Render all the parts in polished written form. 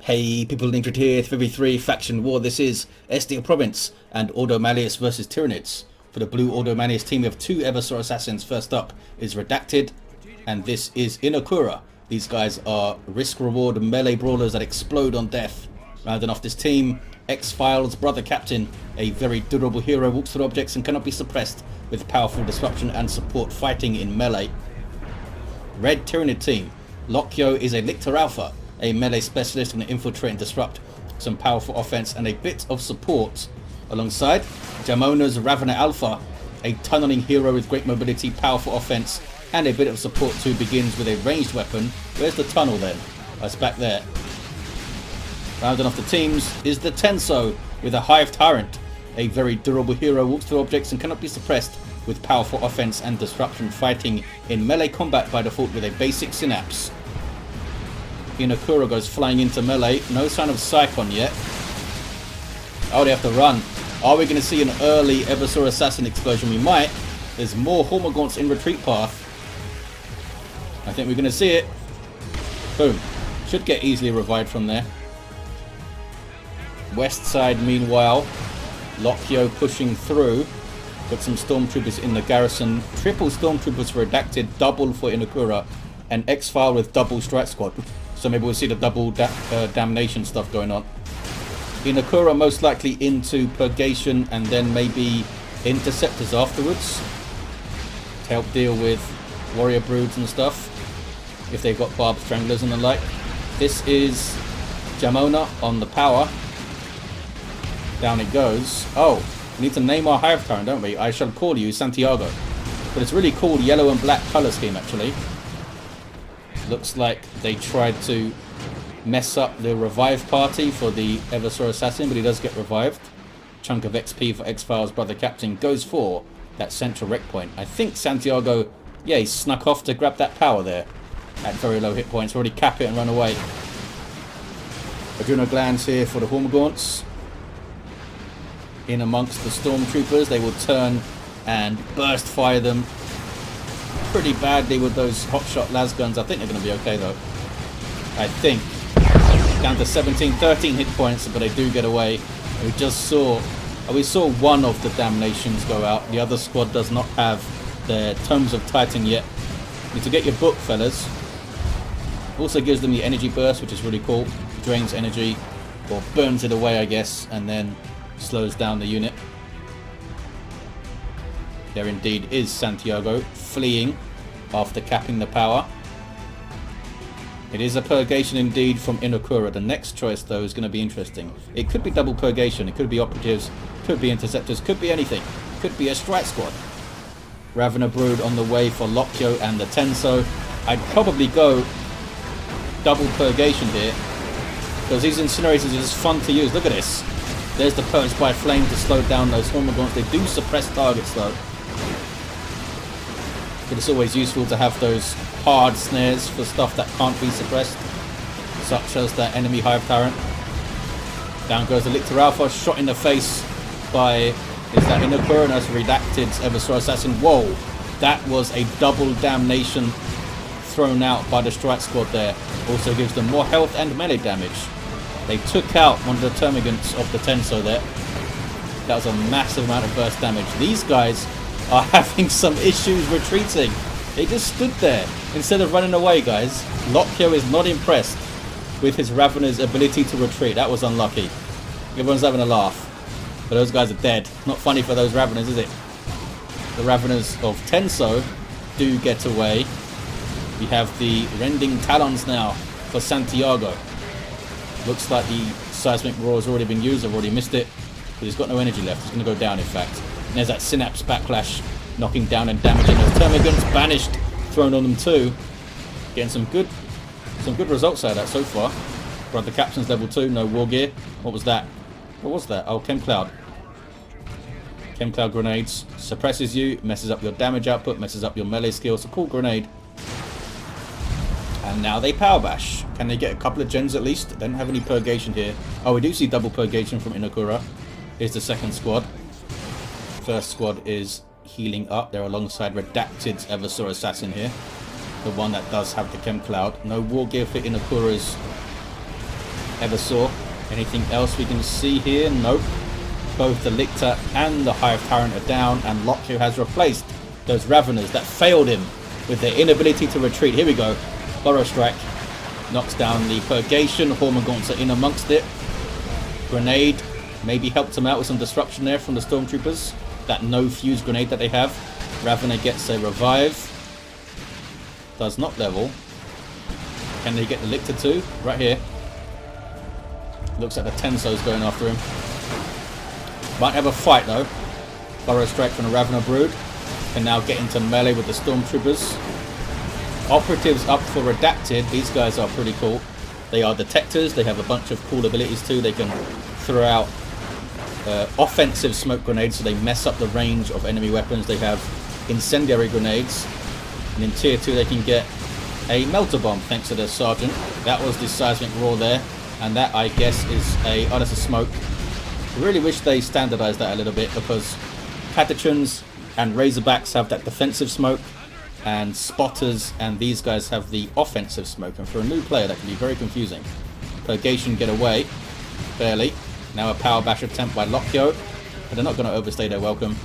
Hey people, Lictor here, 3v3 faction war. This is Esteel Province and Ordo Malleus versus Tyranids. For the blue Ordo Malleus team, we have two Eversor assassins. First up is Redacted, and this is Inekura. These guys are risk-reward melee brawlers that explode on death. Rounding off this team, XPhial's brother captain, a very durable hero, walks through objects and cannot be suppressed with powerful disruption and support fighting in melee. Red Tyranid team, Lokyo is a Lictor alpha, a melee specialist who can infiltrate and disrupt, some powerful offense and a bit of support. Alongside, Jamona's Ravener alpha, a tunneling hero with great mobility, powerful offense and a bit of support too, begins with a ranged weapon. Where's the tunnel then? Oh, it's back there. Rounding off the teams is the Tenso with a Hive Tyrant, a very durable hero, walks through objects and cannot be suppressed with powerful offense and disruption, fighting in melee combat by default with a basic synapse. Inekura goes flying into melee. No sign of Psychon yet. Oh, they have to run. Are we going to see an early Eversor assassin explosion? We might. There's more Hormagaunts in retreat path. I think we're going to see it. Boom. Should get easily revived from there. West side, meanwhile, Lokyo pushing through. Got some stormtroopers in the garrison. Triple stormtroopers for Redacted, double for Inekura, and XPhial with double strike squad. So maybe we'll see the double damnation stuff going on. Inekura most likely into Purgation and then maybe Interceptors afterwards to help deal with Warrior Broods and stuff, if they've got Barbed Stranglers and the like. This is Jamona on the power. Down it goes. Oh, we need to name our Hive Tyrant, don't we? I shall call you Santiago. But it's really cool yellow and black colour scheme actually. Looks like they tried to mess up the revive party for the Eversor assassin, but he does get revived. Chunk of XP for XPhial's brother captain goes for that central wreck point. I think Santiago, yeah, he snuck off to grab that power there at very low hit points. Already cap it and run away. Adrenal glands here for the Hormagaunts. In amongst the stormtroopers, they will turn and burst fire them pretty badly with those hotshot las guns. I think they're going to be okay though. I think. Down to 17, 13 hit points, but they do get away. We just saw, we saw one of the damnations go out. The other squad does not have their Tomes of Titan yet. Need to get your book, fellas. Also gives them the energy burst, which is really cool. Drains energy, or burns it away, I guess, and then slows down the unit. There indeed is Santiago fleeing after capping the power. It is a Purgation indeed from Inekura. The next choice though is going to be interesting. It could be double Purgation, it could be Operatives, could be Interceptors, could be anything. Could be a Strike Squad. Ravener Brood on the way for Lokyo and the Tenso. I'd probably go double Purgation here, because these Incinerators are just fun to use. Look at this. There's the Purge by Flame to slow down those Hormagaunts. They do suppress targets though. But it's always useful to have those hard snares for stuff that can't be suppressed, such as that enemy Hive Tyrant. Down goes the Lictor Alpha, shot in the face by, is that Inekura? And that's Redacted's Eversor assassin. Whoa, that was a double damnation thrown out by the strike squad there. Also gives them more health and melee damage. They took out one of the termagants of the Tenso there. That was a massive amount of burst damage. These guys are having some issues retreating. They just stood there instead of running away, guys. Lokyo is not impressed with his Ravener's ability to retreat. That was unlucky. Everyone's having a laugh. But those guys are dead. Not funny for those Raveners, is it? The Raveners of Tenso do get away. We have the Rending Talons now for Santiago. Looks like the Seismic Roar has already been used. I've already missed it. But he's got no energy left. He's going to go down, in fact. And there's that Synapse Backlash, knocking down and damaging those termagants. Banished, thrown on them too. Getting some good results out of that so far. Brother Captain's level 2, no war gear. What was that? What was that? Oh, Chem Cloud. Chem Cloud grenades. Suppresses you, messes up your damage output, messes up your melee skills. A cool grenade. And now they power bash. Can they get a couple of gens at least? They don't have any Purgation here. Oh, we do see double Purgation from Inekura. Here's the second squad. First squad is healing up. They're alongside Redacted's Eversor assassin here. The one that does have the Chem Cloud. No war gear for Inekura's Eversor. Anything else we can see here? Nope. Both the Lictor and the Hive Tyrant are down, and Lokyo has replaced those Raveners that failed him with their inability to retreat. Here we go. Burrow Strike knocks down the Purgation. Hormagaunts are in amongst it. Grenade maybe helped him out with some disruption there from the Stormtroopers. That no fuse grenade that they have. Ravener gets a revive. Does not level. Can they get the Lictor too? Right here. Looks like the Tenso's going after him. Might have a fight though. Burrow Strike from the Ravener Brood. Can now get into melee with the Stormtroopers. Operatives up for Redacted. These guys are pretty cool. They are detectors. They have a bunch of cool abilities too. They can throw out offensive smoke grenades, so they mess up the range of enemy weapons. They have incendiary grenades. And in tier 2 they can get a melter bomb thanks to their sergeant. That was the seismic roar there. And that, I guess, is a... oh, that's a smoke. I really wish they standardized that a little bit, because Catachans and Razorbacks have that defensive smoke, and Spotters and these guys have the offensive smoke, and for a new player that can be very confusing. Purgation get away, barely. Now a power bash attempt by Lokyo, but they're not going to overstay their welcome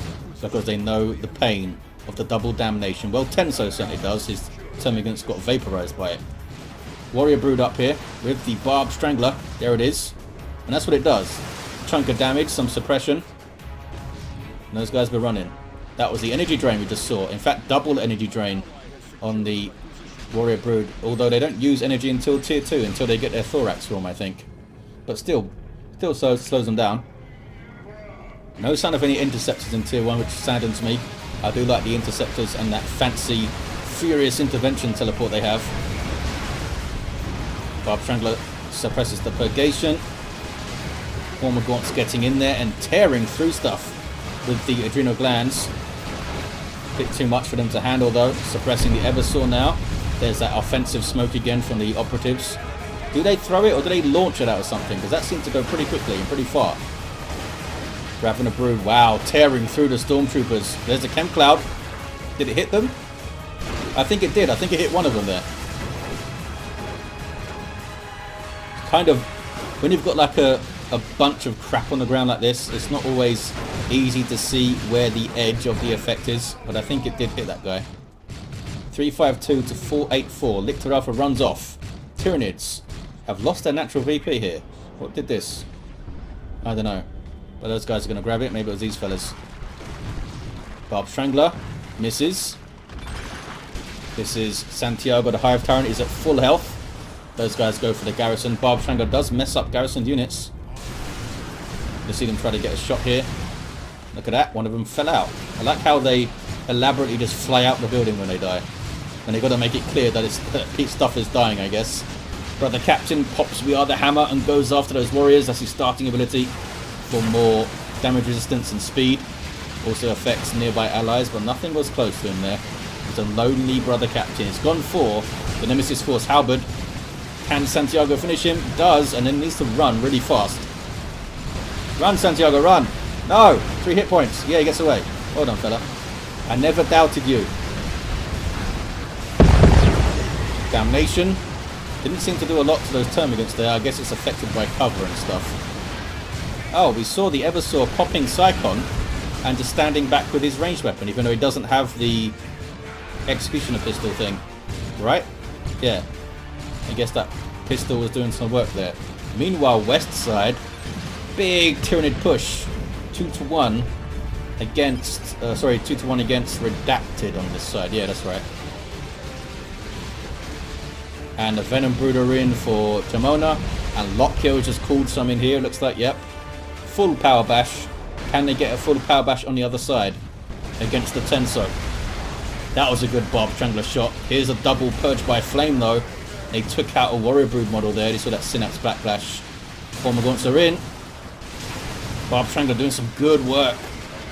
because they know the pain of the double damnation. Well, Tenso certainly does. His termagants got vaporized by it. Warrior Brood up here with the Barb Strangler. There it is. And that's what it does. Chunk of damage, some suppression. And those guys were running. That was the energy drain we just saw. In fact, double energy drain on the Warrior Brood. Although they don't use energy until tier 2, until they get their Thorax form, I think. But still slows them down. No sign of any interceptors in tier 1, which saddens me. I do like the interceptors and that fancy furious intervention teleport they have. Barb Strangler suppresses the Purgation. Hormagaunts getting in there and tearing through stuff with the adrenal glands. Bit too much for them to handle though. Suppressing the Eversor now. There's that offensive smoke again from the operatives. Do they throw it or do they launch it out of something? Because that seemed to go pretty quickly and pretty far. Ravener Brood, wow, tearing through the Stormtroopers. There's a Chem Cloud. Did it hit them? I think it did. I think it hit one of them there. Kind of, when you've got like a bunch of crap on the ground like this, it's not always easy to see where the edge of the effect is, but I think it did hit that guy. 352 to 484. Lictor Alpha runs off. Tyranids have lost their natural VP here. What did this? I don't know. But those guys are going to grab it. Maybe it was these fellas. Barb Strangler misses. This is Santiago. The Hive Tyrant is at full health. Those guys go for the garrison. Barb Strangler does mess up garrison units. You see them try to get a shot here. Look at that. One of them fell out. I like how they elaborately just fly out the building when they die. And they've got to make it clear that it's stuff is dying, I guess. Brother Captain pops We Are the Hammer and goes after those warriors. That's his starting ability for more damage resistance and speed. Also affects nearby allies, but nothing was close to him there. It's a lonely Brother Captain. It's gone for the Nemesis Force Halberd. Can Santiago finish him? Does, and then needs to run really fast. Run, Santiago, run! No! 3 hit points. Yeah, he gets away. Well done, fella. I never doubted you. Damnation. Didn't seem to do a lot to those termagants there. I guess it's affected by cover and stuff. Oh, we saw the Eversor popping Psychon and just standing back with his ranged weapon, even though he doesn't have the executioner pistol thing. Right? Yeah. I guess that pistol was doing some work there. Meanwhile, west side, big Tyranid push. 2-1 against... 2-1 against Redacted on this side. Yeah, that's right. And the Venom Brood are in for Jamona. And Lokyo just called some in here, looks like, yep. Full power bash. Can they get a full power bash on the other side against the Tenso? That was a good Barb Strangler shot. Here's a double purge by flame though. They took out a Warrior Brood model there. They saw that Synapse backlash. Hormagaunts are in. Barb Strangler doing some good work.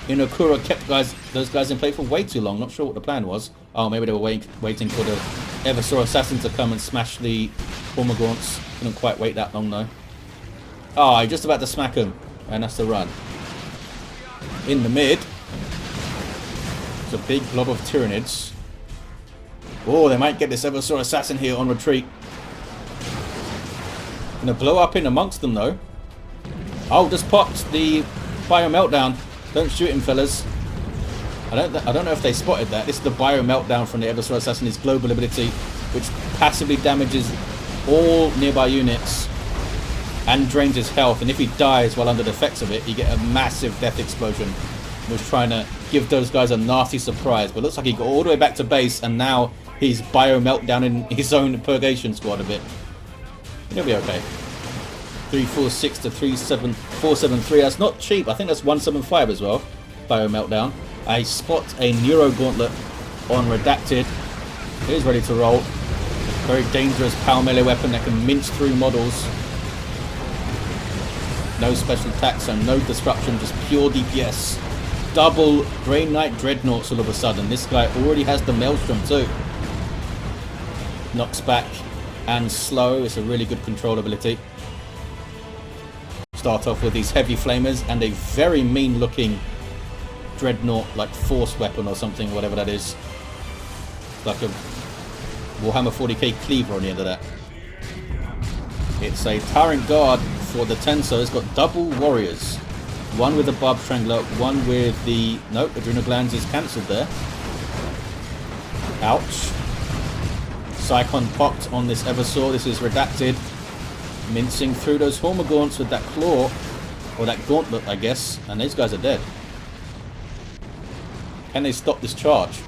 Inekura kept those guys in play for way too long. Not sure what the plan was. Oh, maybe they were waiting for the Eversor assassin to come and smash the Hormagaunts. Couldn't quite wait that long though. Oh, you're just about to smack him. And that's the run. In the mid. It's a big blob of Tyranids. Oh, they might get this Eversor assassin here on retreat. Gonna blow up in amongst them though. Oh, just popped the Bio Meltdown. Don't shoot him, fellas. I don't know if they spotted that. This is the Bio Meltdown from the Eversor Assassin, his global ability, which passively damages all nearby units and drains his health. And if he dies while under the effects of it, you get a massive death explosion. He was trying to give those guys a nasty surprise, but looks like he got all the way back to base, and now he's Bio Meltdown in his own Purgation squad a bit. He'll be okay. 346 to 473. That's not cheap. I think that's 175 as well. Bio Meltdown. I spot a Neuro Gauntlet on Redacted. He's ready to roll. Very dangerous power melee weapon that can mince through models. No special attacks, so no disruption, just pure DPS. Double Grey Knight Dreadnoughts all of a sudden. This guy already has the Maelstrom too. Knocks back and slow. It's a really good control ability. Start off with these heavy flamers and a very mean looking Dreadnought, like force weapon or something, whatever that is. Like a Warhammer 40k cleaver on the end of that. It's a Tyrant Guard for the Tenso. It's got double warriors. One with the Barb Strangler, one with the... Nope, Adrenal Glands is cancelled there. Ouch. Psychon popped on this Eversor. This is Redacted. Mincing through those Hormagaunts with that claw. Or that gauntlet, I guess. And these guys are dead. Can they stop this charge?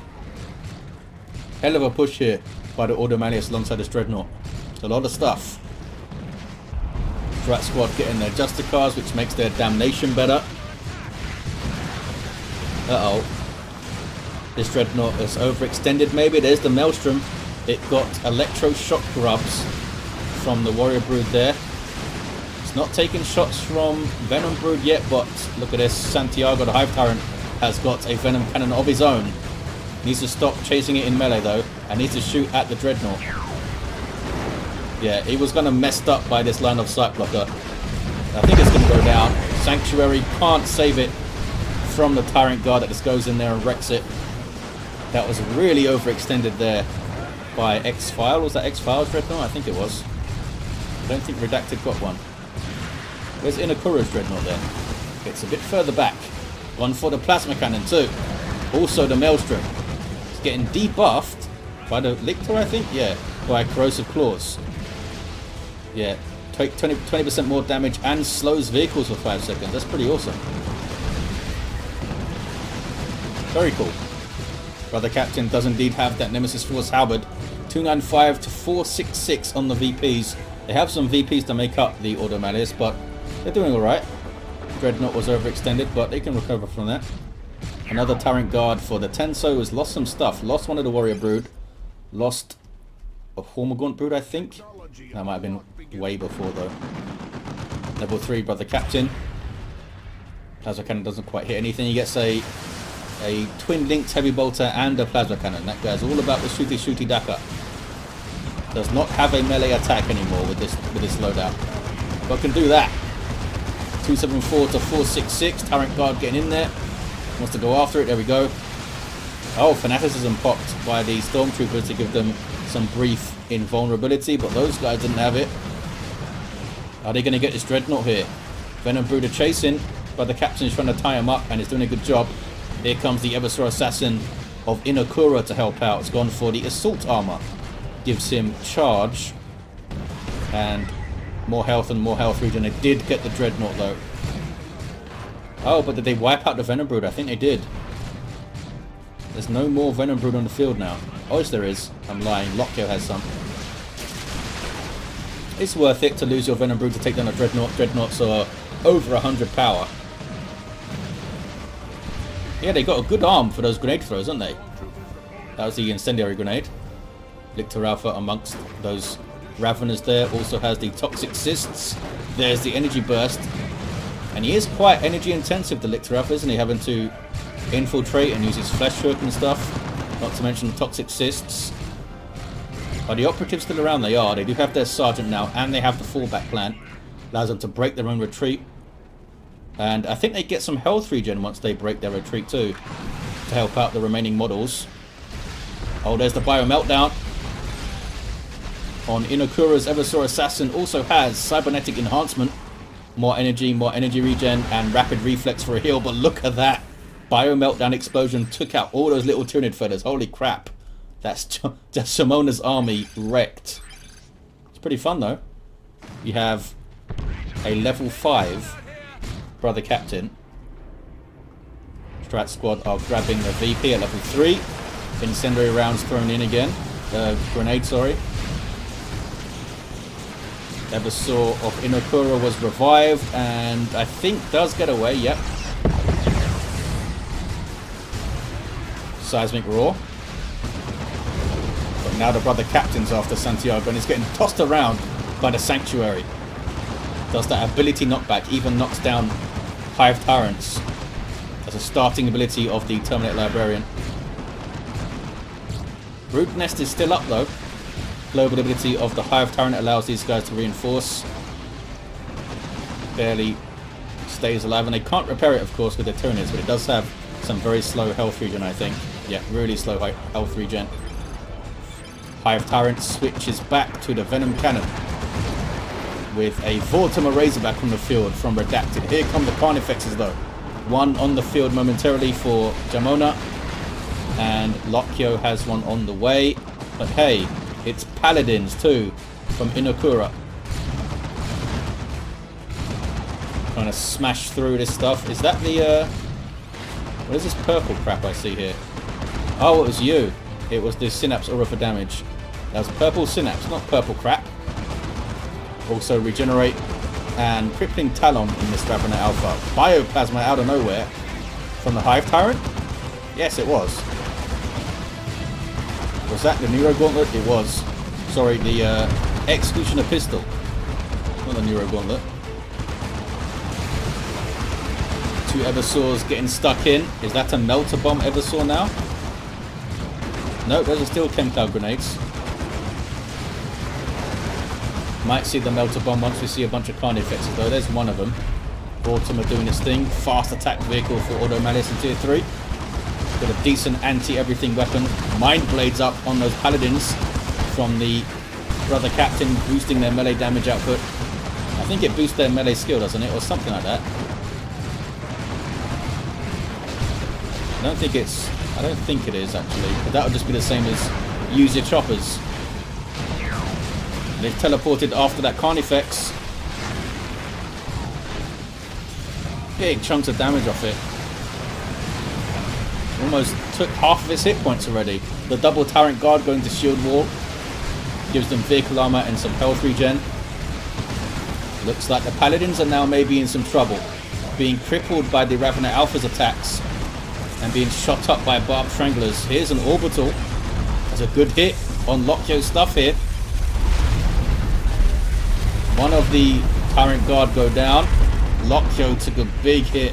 Hell of a push here by the Ordo Malleus alongside this Dreadnought. A lot of stuff. Drat Squad getting their Justicars, which makes their damnation better. Uh-oh. This Dreadnought is overextended maybe. There's the Maelstrom. It got Electro-Shock Grubs from the Warrior Brood there. It's not taking shots from Venom Brood yet, but look at this. Santiago, the Hive Tyrant, has got a Venom Cannon of his own. Needs to stop chasing it in melee though, and needs to shoot at the Dreadnought. Yeah, he was kind of messed up by this line of sight blocker. I think it's going to go down. Sanctuary can't save it from the Tyrant Guard that just goes in there and wrecks it. That was really overextended there by XPhial. Was that XPhial's Dreadnought? I think it was. I don't think Redacted got one. Where's Inekura's Dreadnought then? It's a bit further back. One for the Plasma Cannon too. Also the Maelstrom. It's getting debuffed by the Lictor, I think? Yeah, by Corrosive Claws. Yeah, 20% more damage and slows vehicles for 5 seconds. That's pretty awesome. Very cool. Brother Captain does indeed have that Nemesis Force Halberd. 295 to 466 on the VPs. They have some VPs to make up the Ordo Malleus, but they're doing alright. Dreadnought was overextended, but they can recover from that. Another Tyrant Guard for the Tenso has lost some stuff. Lost one of the Warrior Brood. Lost a Hormagaunt Brood, I think. That might have been way before though. Level 3 Brother Captain. Plasma Cannon doesn't quite hit anything. He gets a Twin Linked Heavy Bolter and a Plasma Cannon. That guy's all about the shooty Daka. Does not have a melee attack anymore with this loadout. But can do that. 274 to 466. Tyrant Guard getting in there. Wants to go after it. There we go. Oh, Fanaticism popped by the Stormtroopers to give them some brief invulnerability, but those guys didn't have it. Are they going to get this Dreadnought here? Venom Brood are chasing, but the Captain's trying to tie him up and is doing a good job. Here comes the Eversor Assassin of Inekura to help out. It's gone for the Assault Armor. Gives him charge and more health regen. They did get the Dreadnought though. Oh, but did they wipe out the Venom Brood? I think they did. There's no more Venom Brood on the field now. Oh, yes there is. I'm lying. Lokyo has some. It's worth it to lose your Venom Brood to take down a Dreadnought. Dreadnoughts are over 100 power. Yeah, they got a good arm for those grenade throws, aren't they? That was the Incendiary Grenade. Lictor Alpha amongst those Raveners there. Also has the Toxic Cysts. There's the Energy Burst. And he is quite energy intensive, the Lictor Alpha, isn't he? Having to infiltrate and use his Flesh Hook and stuff. Not to mention the Toxic Cysts. Are the operatives still around? They are. They do have their Sergeant now, and they have the fallback plan. Allows them to break their own retreat. And I think they get some health regen once they break their retreat too, to help out the remaining models. Oh, there's the Bio Meltdown. on Inekura's Eversor Assassin also has cybernetic enhancement, more energy regen, and rapid reflex for a heal. But look at that. Bio Meltdown Explosion took out all those little Tyranid feathers. Holy crap. That's Jamona's army wrecked. It's pretty fun though. You have a level 5 Brother Captain. Strat squad are grabbing the VP at level 3. Incendiary rounds thrown in again. Grenade, sorry. Eversor of Inekura was revived and I think does get away, yep. Seismic Roar. But now the Brother Captain's after Santiago and he's getting tossed around by the Sanctuary. Does that ability knockback, even knocks down Hive Tyrants. That's a starting ability of the Terminate Librarian. Brood Nest is still up though. Global ability of the Hive Tyrant allows these guys to reinforce. Barely stays alive, and they can't repair it of course with the Tyranids, but it does have some very slow health regen, I think. Yeah, really slow health regen. Hive Tyrant switches back to the Venom Cannon with a Vortimer Razorback on the field from Redacted. Here come the Carnifexes though. One on the field momentarily for Jamona, and Lokyo has one on the way. But hey, it's Paladins too from Inekura. Trying to smash through this stuff. Is that the what is this purple crap I see here? Oh, it was you. It was the Synapse Aura for damage. That was purple Synapse, not purple crap. Also regenerate and Crippling Talon in this Ravenous Alpha. Bioplasma out of nowhere from the Hive Tyrant? Yes, it was. Was that the Neuro Gauntlet? It was. Sorry, the Executioner Pistol. Not the Neuro Gauntlet. Two Eversors getting stuck in. Is that a Melter Bomb Eversor now? No, those are still Chem Cloud Grenades. Might see the Melter Bomb once we see a bunch of Carnifexes though. There's one of them. Vortimer doing his thing. Fast attack vehicle for Ordo Malleus in tier 3. Got a decent anti-everything weapon. Mind Blades up on those Paladins from the Brother Captain, boosting their melee damage output. I think it boosts their melee skill, doesn't it? Or something like that. I don't think it is actually. But that would just be the same as use your choppers. They've teleported after that Carnifex. Big chunks of damage off it. Almost took half of its hit points already. The double Tyrant Guard going to shield wall. Gives them vehicle armor and some health regen. Looks like the Paladins are now maybe in some trouble. Being crippled by the Ravenous Alpha's attacks. And being shot up by Barbed Stranglers. Here's an Orbital. That's a good hit on Lokyo's stuff here. One of the Tyrant Guard go down. Lokyo took a big hit.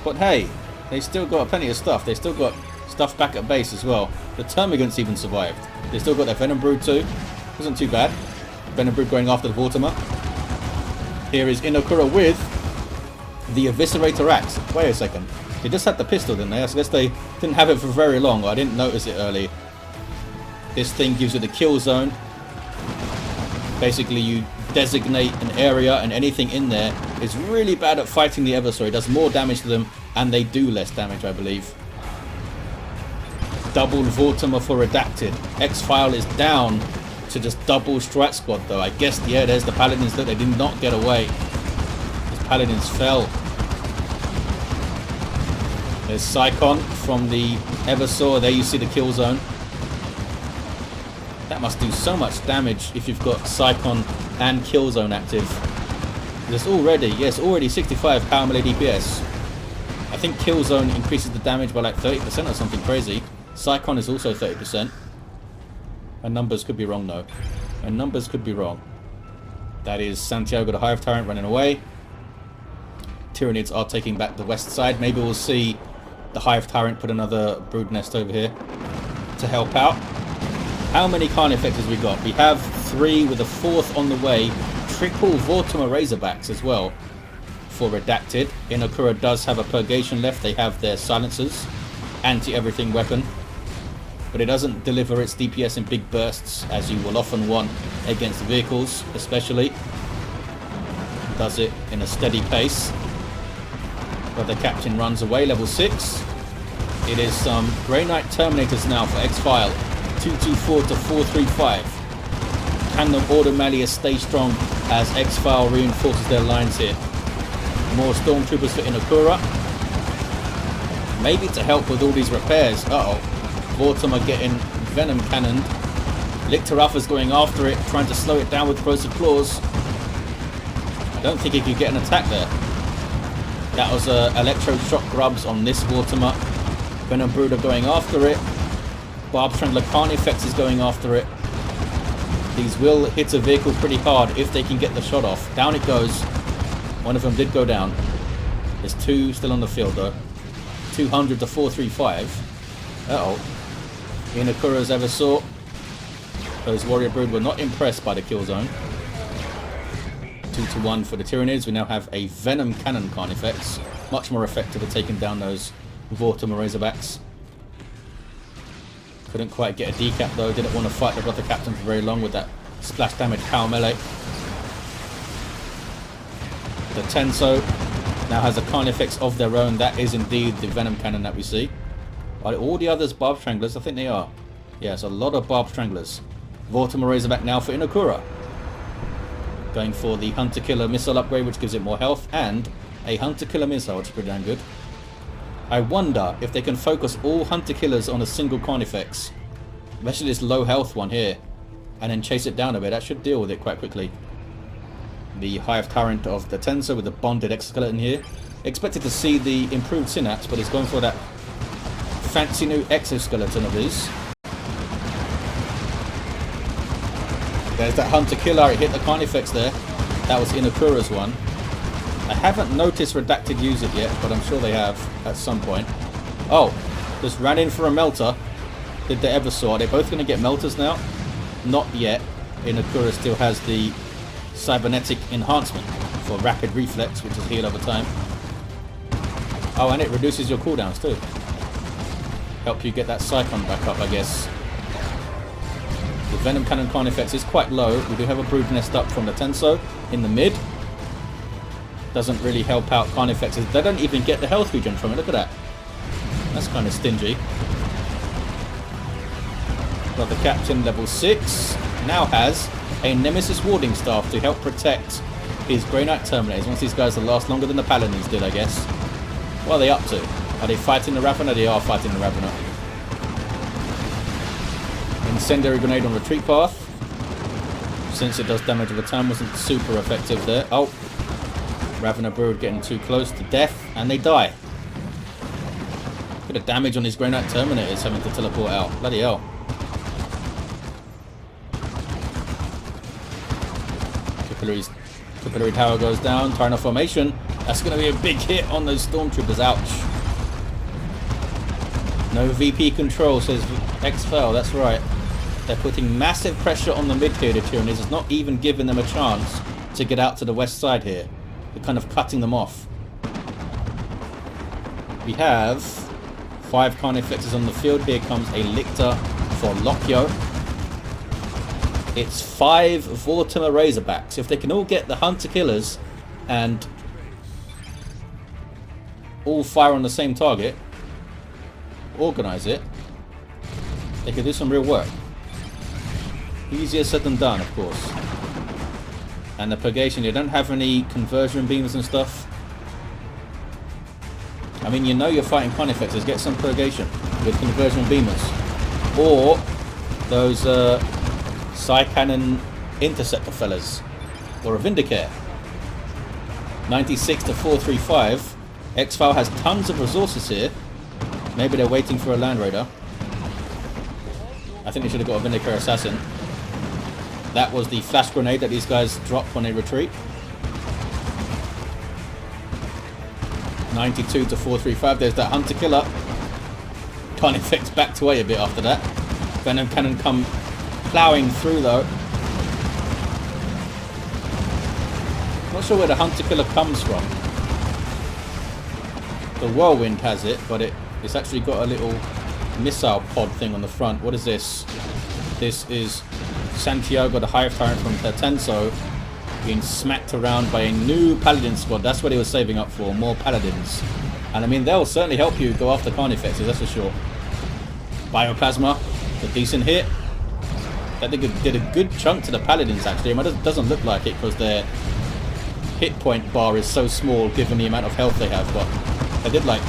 But hey, they still got plenty of stuff. They still got stuff back at base as well. The Termagants even survived. They still got their Venom Brood too. Wasn't too bad. Venom Brood going after the Vortimer. Here is Inekura with the Eviscerator Axe. Wait a second. They just had the pistol, didn't they? I guess they didn't have it for very long. I didn't notice it early. This thing gives you the kill zone. Basically, you designate an area and anything in there is really bad at fighting the Eversor. It does more damage to them and they do less damage, I believe. Double Vortimer for Redacted. XPhial is down to just double Strat Squad though. I guess, yeah, there's the Paladins that they did not get away. These Paladins fell. There's Psychon from the Eversor. There you see the kill zone. That must do so much damage if you've got Psychon and Killzone active. There's already, yes, already 65 power melee DPS. I think Killzone increases the damage by like 30% or something crazy. Psychon is also 30%. My numbers could be wrong though. My numbers could be wrong. That is Santiago the Hive Tyrant running away. Tyranids are taking back the west side. Maybe we'll see the Hive Tyrant put another brood nest over here to help out. How many Carnifexes we got? We have 3 with a 4th on the way. Triple Vortimer Razorbacks as well for Redacted. Inekura does have a Purgation left. They have their silencers. Anti-everything weapon. but it doesn't deliver its DPS in big bursts as you will often want against vehicles, especially. It does it in a steady pace. But the captain runs away, level 6. It is some Grey Knight Terminators now for XPhial. 224 to 435. Can the Ordo Malleus stay strong as XPhial reinforces their lines here? More Stormtroopers for Inekura. Maybe to help with all these repairs. Uh-oh. Vortum are getting Venom Cannoned. Lictor Alpha's going after it, trying to slow it down with Corrosive Claws. I don't think he could get an attack there. That was Electro Shock Grubs on this Vortimer. Venom Brood are going after it. Barb Strangler Carnifex is going after it. These will hit a vehicle pretty hard if they can get the shot off. Down it goes. One of them did go down. There's 2 still on the field though. 200 to 435. Uh-oh. Inekura's Eversor. Those Warrior Brood were not impressed by the kill zone. 2 to 1 for the Tyranids. We now have a Venom Cannon Carnifex. Much more effective at taking down those Vortimer Razorbacks. Couldn't quite get a decap though. Didn't want to fight the Brother Captain for very long with that splash damage power melee. The Tenso now has a Carnifex of their own. That is indeed the Venom Cannon that we see. Are all the others Barb Stranglers? I think they are. Yes, a lot of Barb Stranglers. Vortimer Razorback now for Inekura. Going for the Hunter Killer Missile upgrade, which gives it more health, and a Hunter Killer Missile, which is pretty damn good. I wonder if they can focus all Hunter Killers on a single Carnifex, especially this low health one here, and then chase it down a bit. That should deal with it quite quickly. The Hive Tyrant of the Tenso with the bonded exoskeleton here. Expected to see the improved synapse, but it's going for that fancy new exoskeleton of his. There's that Hunter Killer. It hit the Carnifex there. That was Inekura's one. I haven't noticed Redacted use it yet, but I'm sure they have at some point. Oh, just ran in for a melter. Did the Eversor. Are they both going to get melters now? Not yet. Inekura still has the cybernetic enhancement for rapid reflex, which is healed over time. Oh, and it reduces your cooldowns too. Help you get that Psychon back up, I guess. The Venom Cannon Carnifex is quite low. We do have a Brood Nest up from the Tenso in the mid. Doesn't really help out Carnifexes. They don't even get the health regen from it. Look at that. That's kind of stingy. But the Captain, level 6, now has a Nemesis Warding Staff to help protect his Grey Knight Terminators. Once these guys will last longer than the Paladins did, I guess. What are they up to? Are they fighting the Ravener? They are fighting the Ravener. Incendiary Grenade on retreat path. Since it does damage over time, wasn't super effective there. Oh. Ravener Brood getting too close to death, and they die. Look at the damage on his Grey Knight Terminators having to teleport out. Bloody hell. Capillary Tower goes down. Tyrant formation. That's going to be a big hit on those Stormtroopers. Ouch. No VP control, says XPhial. That's right. They're putting massive pressure on the mid here, the Tyranids. It's not even giving them a chance to get out to the west side here. They're kind of cutting them off. We have 5 Carnifexes on the field. Here comes a Lictor for Lokyo. It's 5 Vortimer Razorbacks. If they can all get the Hunter Killers and all fire on the same target, organize it, they could do some real work. Easier said than done, of course. And the purgation, they don't have any conversion beams and stuff. I mean, you know you're fighting Carnifexes, get some purgation with conversion beamers. Or those Psy-Cannon Interceptor fellas. Or a Vindicare. 96 to 435. XPhial has tons of resources here. Maybe they're waiting for a Land Raider. I think they should have got a Vindicare Assassin. That was the flash grenade that these guys drop when they retreat. 92 to 435. There's that Hunter Killer. Carnifex backed away a bit after that. Venom Cannon come ploughing through though. Not sure where the Hunter Killer comes from. The Whirlwind has it, but it's actually got a little missile pod thing on the front. What is this? This is Santiago, the Hive Tyrant from Tenso, being smacked around by a new Paladin squad. That's what he was saving up for, more Paladins. And I mean, they'll certainly help you go after Carnifexes, that's for sure. Bioplasma, a decent hit. That did a good chunk to the Paladins, actually. I mean, it doesn't look like it because their hit point bar is so small given the amount of health they have, but they did like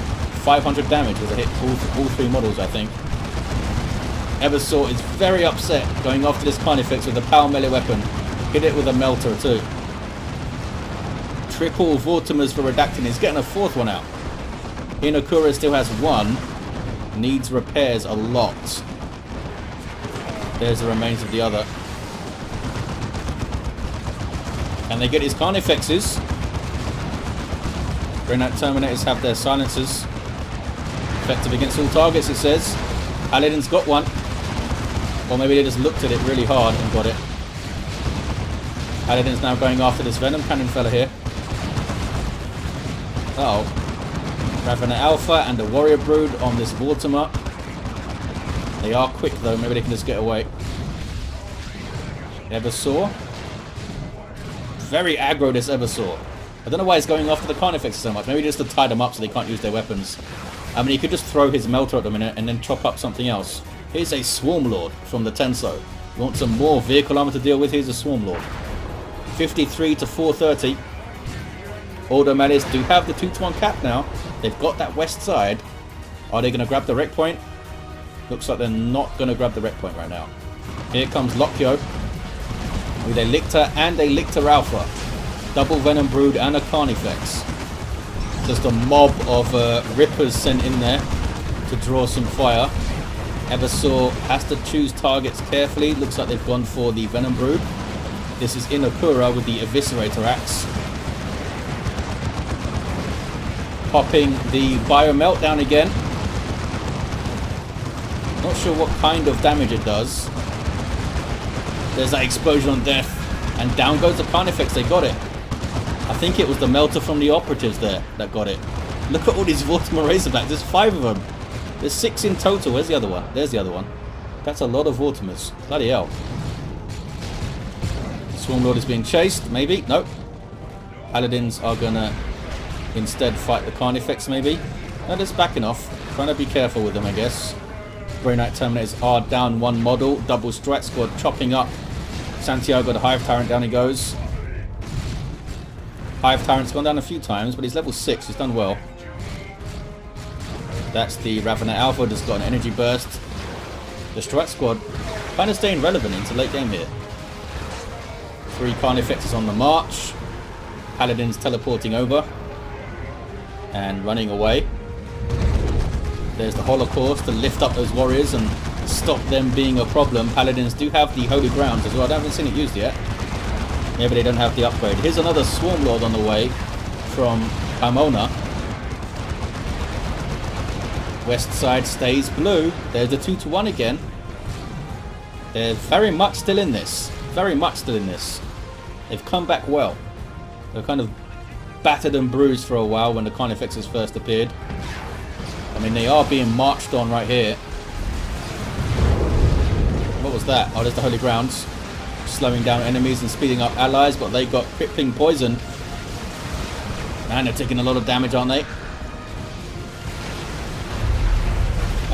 500 damage with a hit all three models, I think. Eversor is very upset going after this Carnifex with a power melee weapon. Hit it with a melter too. Triple Vortimers for Redacted. He's getting a fourth one out. Inekura still has one. Needs repairs a lot. There's the remains of the other. And they get his Carnifexes. Dreadnought Terminators have their silencers. Effective against all targets, it says. Paladin's got one. Or maybe they just looked at it really hard and got it. Paladin's now going after this Venom Cannon fella here. Uh-oh. Ravenous Alpha and the Warrior Brood on this Vortimer. They are quick though, maybe they can just get away. Eversor. Very aggro, this Eversor. I don't know why he's going after the Carnifexes so much. Maybe just to tie them up so they can't use their weapons. I mean, he could just throw his Melter at them and then chop up something else. Here's a Swarm Lord from the Tenso. You want some more vehicle armor to deal with? Here's a Swarm Lord. 53 to 430. Ordo Malleus do have the 2-to-1 cap now. They've got that west side. Are they going to grab the wreck point? Looks like they're not going to grab the wreck point right now. Here comes Lokyo with a Lictor and a Lictor Alpha. Double Venom Brood and a Carnifex. Just a mob of Rippers sent in there to draw some fire. Eversor has to choose targets carefully. Looks like they've gone for the Venom Brood. This is Inekura with the Eviscerator Axe. Popping the Bio Meltdown again. Not sure what kind of damage it does. There's that explosion on death. And down goes the Carnifex. They got it. I think it was the Melter from the Operatives there that got it. Look at all these Vortimer Razorbacks. There's 5 of them. There's 6 in total. Where's the other one? There's the other one. That's a lot of Vortimers. Bloody hell. Swarm Lord is being chased. Maybe. Nope. Paladins are going to instead fight the Carnifex, maybe. No, just backing off. Trying to be careful with them, I guess. Dreadnought Terminators are down one model. Double Strike Squad chopping up Santiago, the Hive Tyrant. Down he goes. Hive Tyrant's gone down a few times, but he's level 6. He's done well. That's the Ravenous Alpha. Just got an energy burst. The Strike Squad kind of staying relevant into late game here. 3 Carnifexes on the march. Paladins teleporting over. And running away. There's the Holocaust to lift up those warriors and stop them being a problem. Paladins do have the Holy Grounds as well. I haven't seen it used yet. Maybe they don't have the upgrade. Here's another Swarm Lord on the way from Jamona. West side stays blue. There's the 2-to-1 again. They're very much still in this. Very much still in this. They've come back well. They're kind of battered and bruised for a while when the Carnifexes first appeared. I mean, they are being marched on right here. What was that? Oh, there's the Holy Grounds. Slowing down enemies and speeding up allies, but they got crippling poison. Man, they're taking a lot of damage, aren't they?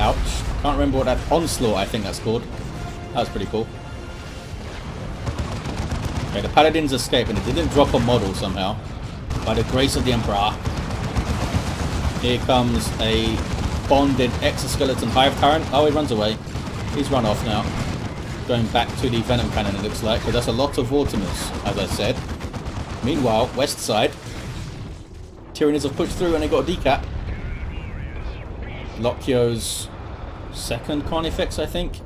Ouch. Can't remember what that... Onslaught, I think that's called. That was pretty cool. Okay, the Paladins escaped, and it didn't drop a model somehow. By the grace of the Emperor. Here comes a bonded exoskeleton Hive Tyrant. Oh, he runs away. He's run off now. Going back to the Venom Cannon, it looks like. But that's a lot of Vortimers, as I said. Meanwhile, west side. Tyranids have pushed through and they got a decap. Lokyo's second Carnifex, I think.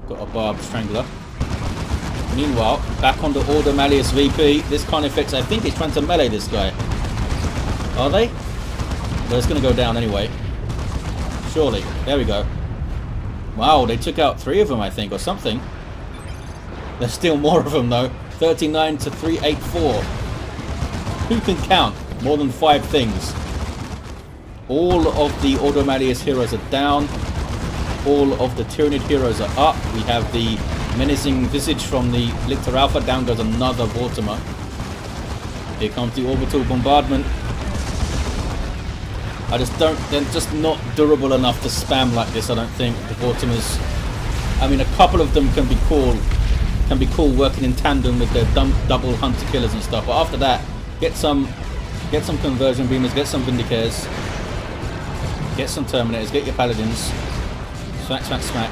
Got a Barbed Strangler. Meanwhile, back on the Ordo Malleus VP. This Carnifex, I think, is trying to melee this guy. Are they? Well, it's going to go down anyway. Surely. There we go. Wow, they took out 3 of them, I think, or something. There's still more of them, though. 39 to 384. Who can count more than 5 things? All of the Ordo Malleus heroes are down. All of the Tyranid heroes are up. We have the menacing visage from the Lictor Alpha. Down goes another Vortimer. Here comes the orbital bombardment. I just don't... They're just not durable enough to spam like this, I don't think. The Vortimers... I mean, a couple of them can be cool working in tandem with their double hunter killers and stuff. But after that, get some conversion beamers, get some vindicators, get some terminators, get your paladins. Smack, smack, smack.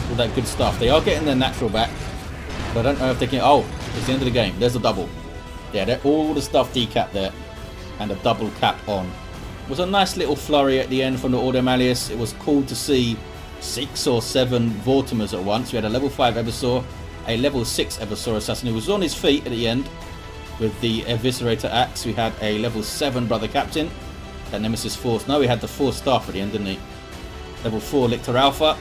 All that good stuff. They are getting their natural back, but I don't know if they can... Oh, it's the end of the game. There's a double. Yeah, all the stuff decapped there, and a double cap on. It was a nice little flurry at the end from the Ordo Malleus. It was cool to see 6 or 7 Vortimers at once. We had a level 5 Eversor, a level 6 Eversor assassin who was on his feet at the end with the Eviscerator axe. We had a level 7 Brother Captain, that Nemesis Force. No, we had the 4 staff at the end, didn't he? Level 4 Lictor Alpha.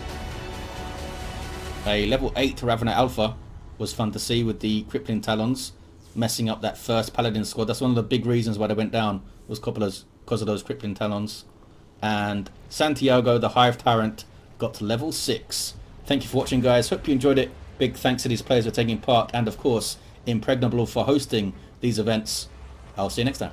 A level 8 Ravener Alpha was fun to see with the Crippling Talons messing up that first Paladin squad. That's one of the big reasons why they went down, was because of those Crippling Talons. And Santiago, the Hive Tyrant, got to level 6. Thank you for watching, guys. Hope you enjoyed it. Big thanks to these players for taking part, and of course Impregnable for hosting these events. I'll see you next time.